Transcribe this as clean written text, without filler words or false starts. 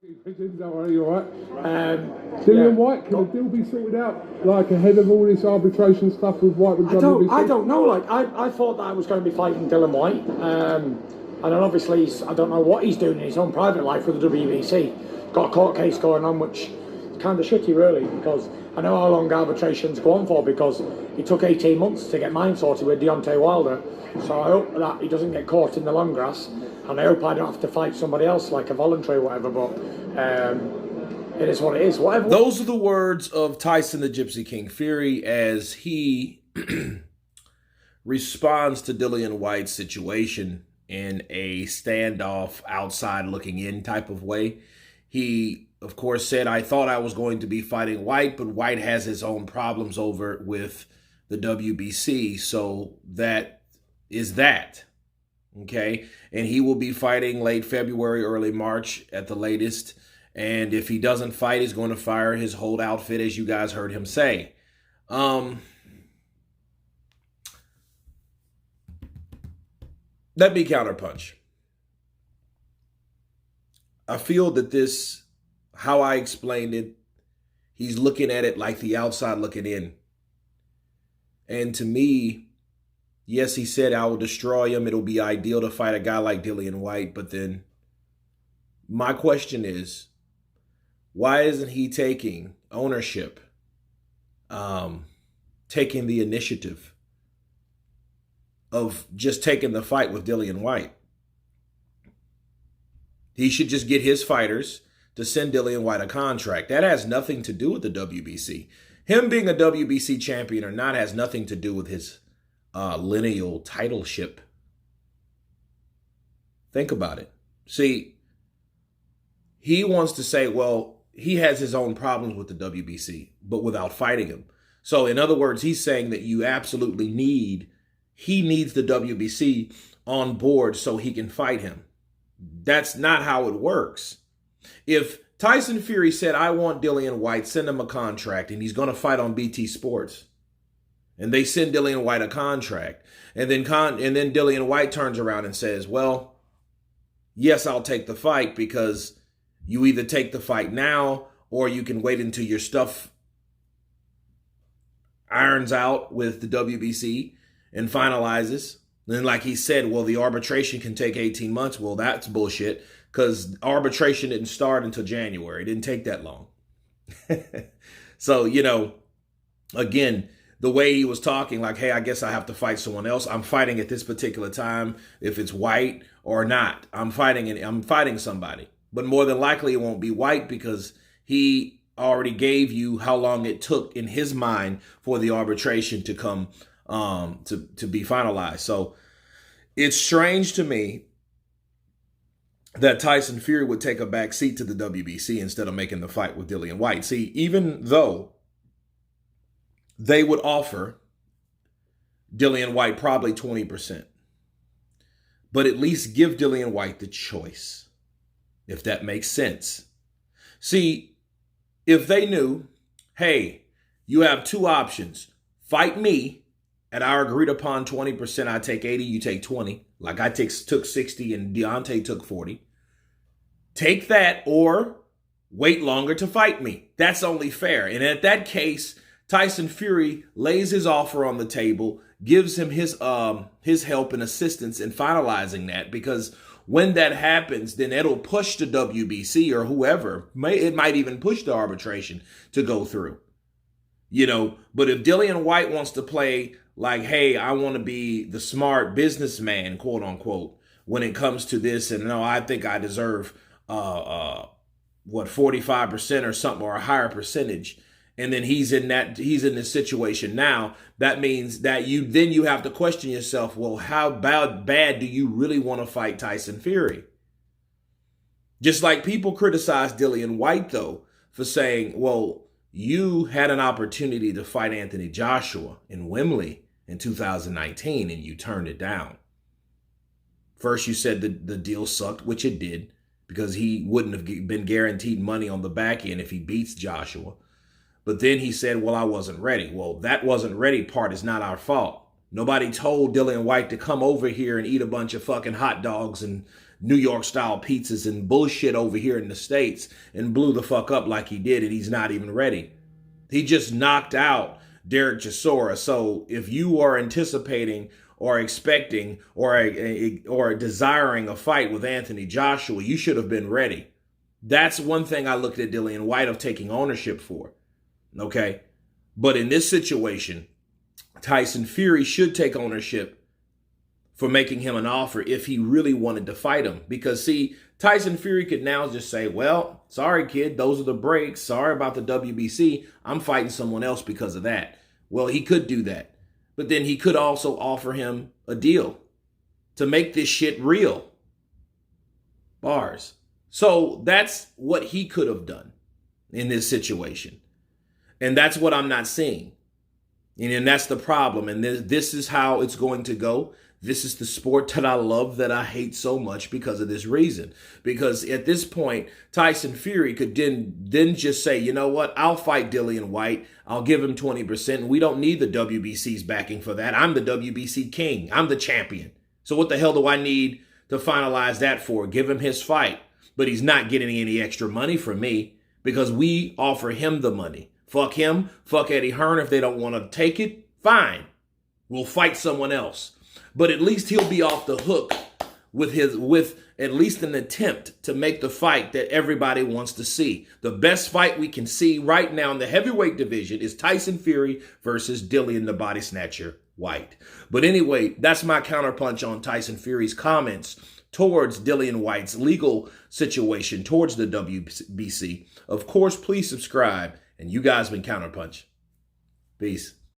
Are you all right? Dillian Whyte, can the deal be sorted out like ahead of all this arbitration stuff with Whyte with WBC? I don't know. Like I thought that I was going to be fighting Dillian Whyte, and then obviously I don't know what he's doing in his own private life with the WBC. Got a court case going on, which is kind of shitty, really, because I know how long arbitrations go on for. Because it took 18 months to get mine sorted with Deontay Wilder, so I hope that he doesn't get caught in the long grass. And I hope I don't have to fight somebody else, like a voluntary or whatever, but it is what it is. Whatever. Those are the words of Tyson the Gypsy King Fury as he responds to Dillian Whyte's situation in a standoff, outside looking in type of way. He, of course, said, I thought I was going to be fighting Whyte, but Whyte has his own problems over with the WBC, so that is that. Okay, and he will be fighting late February, early March at the latest. And if he doesn't fight, he's going to fire his whole outfit, as you guys heard him say. Let me counterpunch. I feel that this, how I explained it, he's looking at it like the outside looking in. And to me, yes, he said, I will destroy him. It'll be ideal to fight a guy like Dillian Whyte. But then my question is, why isn't he taking ownership, taking the initiative of just taking the fight with Dillian Whyte? He should just get his fighters to send Dillian Whyte a contract. That has nothing to do with the WBC. Him being a WBC champion or not has nothing to do with his lineal titleship. Think about it. See, he wants to say, well, he has his own problems with the WBC, but without fighting him. So in other words, he's saying that you absolutely he needs the WBC on board so he can fight him. That's not how it works. If Tyson Fury said, I want Dillian Whyte, send him a contract, and he's going to fight on BT Sports, and they send Dillian Whyte a contract, and then Dillian Whyte turns around and says, well, yes, I'll take the fight, because you either take the fight now or you can wait until your stuff irons out with the WBC and finalizes. Then like he said, well, the arbitration can take 18 months. Well, that's bullshit, because arbitration didn't start until January. It didn't take that long. So, again, the way he was talking, like, hey, I guess I have to fight someone else. I'm fighting at this particular time, if it's Whyte or not. I'm fighting somebody. But more than likely, it won't be Whyte, because he already gave you how long it took in his mind for the arbitration to come to be finalized. So it's strange to me that Tyson Fury would take a back seat to the WBC instead of making the fight with Dillian Whyte. See, even though they would offer Dillian Whyte probably 20%, but at least give Dillian Whyte the choice, if that makes sense. See, if they knew, hey, you have two options, fight me at our agreed upon 20%, I take 80, you take 20, like I took 60 and Deontay took 40. Take that or wait longer to fight me. That's only fair. And at that case, Tyson Fury lays his offer on the table, gives him his help and assistance in finalizing that, because when that happens, then it'll push the WBC or whoever. It might even push the arbitration to go through. But if Dillian Whyte wants to play like, hey, I want to be the smart businessman, quote unquote, when it comes to this, and no, I think I deserve 45% or something, or a higher percentage, and then he's in this situation now, that means that you have to question yourself, well, how bad do you really want to fight Tyson Fury? Just like people criticize Dillian Whyte, though, for saying, well, you had an opportunity to fight Anthony Joshua in Wembley in 2019 and you turned it down. First, you said the deal sucked, which it did, because he wouldn't have been guaranteed money on the back end if he beats Joshua. But then he said, well, I wasn't ready. Well, that wasn't ready part is not our fault. Nobody told Dillian Whyte to come over here and eat a bunch of fucking hot dogs and New York style pizzas and bullshit over here in the States and blew the fuck up like he did, and he's not even ready. He just knocked out Derek Chisora. So if you are anticipating or expecting or desiring a fight with Anthony Joshua, you should have been ready. That's one thing I looked at Dillian Whyte of taking ownership for. Okay? But in this situation, Tyson Fury should take ownership for making him an offer if he really wanted to fight him. Because, see, Tyson Fury could now just say, well, sorry, kid, those are the breaks. Sorry about the WBC. I'm fighting someone else because of that. Well, he could do that. But then he could also offer him a deal to make this shit real. Bars. So that's what he could have done in this situation. And that's what I'm not seeing. And that's the problem. And this is how it's going to go. This is the sport that I love, that I hate so much because of this reason. Because at this point, Tyson Fury could then just say, you know what, I'll fight Dillian Whyte. I'll give him 20%. And we don't need the WBC's backing for that. I'm the WBC king. I'm the champion. So what the hell do I need to finalize that for? Give him his fight. But he's not getting any extra money from me because we offer him the money. Fuck him. Fuck Eddie Hearn. If they don't want to take it, fine. We'll fight someone else. But at least he'll be off the hook with at least an attempt to make the fight that everybody wants to see. The best fight we can see right now in the heavyweight division is Tyson Fury versus Dillian the Body Snatcher Whyte. But anyway, that's my counterpunch on Tyson Fury's comments towards Dillian Whyte's legal situation towards the WBC. Of course, please subscribe. And you guys been Counterpunch. Peace.